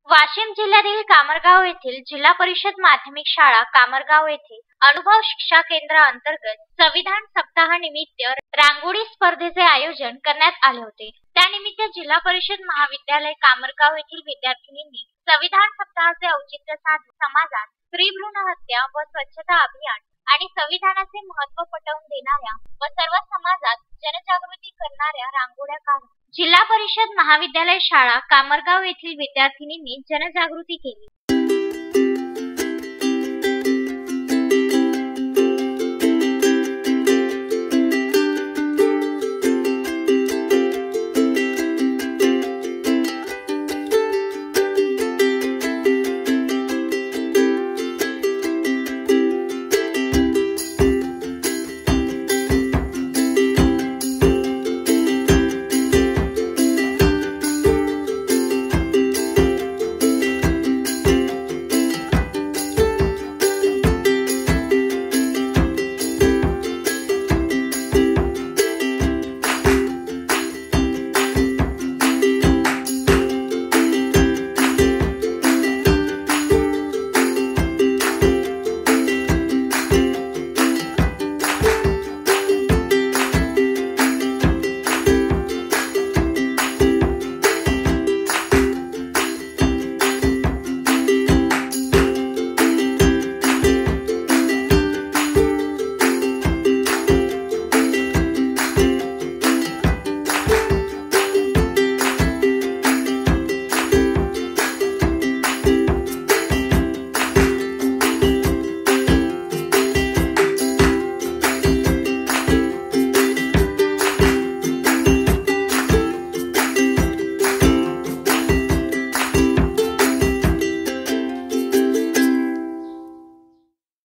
वाशिम जिल्ह्यातील कामरगाव येथील जिल्हा परिषद माध्यमिक शाळा कामरगाव येथे अनुभव शिक्षा केंद्र अंतर्गत संविधान सप्ताहानिमित्त रांगोळी स्पर्धेचे आयोजन करण्यात आले होते। त्यानिमित्त जिल्हा परिषद महाविद्यालय कामरगाव येथील विद्यार्थिनींनी संविधान सप्ताहाचे औचित्य साधून समाजात स्त्री भ्रूण हत्या व स्वच्छता अभियान आणि संविधानाचे महत्त्व पटवून देणाऱ्या व सर्व समाजात जनजागृती करणाऱ्या रांगोळ्या काढून जिल्हा परिषद महाविद्यालय शाळा कामरगाव येथील विद्यार्थिनींनी जनजागृती केली।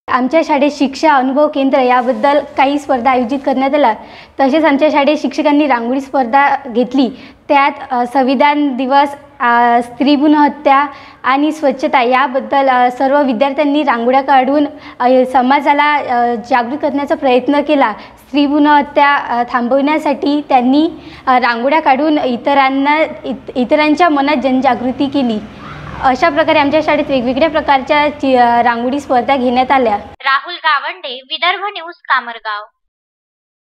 आमच्या शाळेत शिक्षा अनुभव केंद्र याबद्दल काही स्पर्धा आयोजित करण्यात आल्या। तसेच आमच्या शाळेत शिक्षकांनी रांगोळी स्पर्धा घेतली। त्यात संविधान दिवस, स्त्री भ्रूण हत्या आणि स्वच्छता याबद्दल सर्व विद्यार्थ्यांनी रांगोळ्या काढून समाजाला जागृत करण्याचा प्रयत्न केला। स्त्री भ्रूण हत्या थांबवण्यासाठी त्यांनी रांगोळ्या काढून इतरांच्या मनात जनजागृती केली। अशा प्रकारे आमच्या शाळेत वेगवेगळ्या प्रकारच्या रांगोळी स्पर्धा घेण्यात आल्या। राहुल गावंडे, विदर्भ न्यूज, कामरगाव।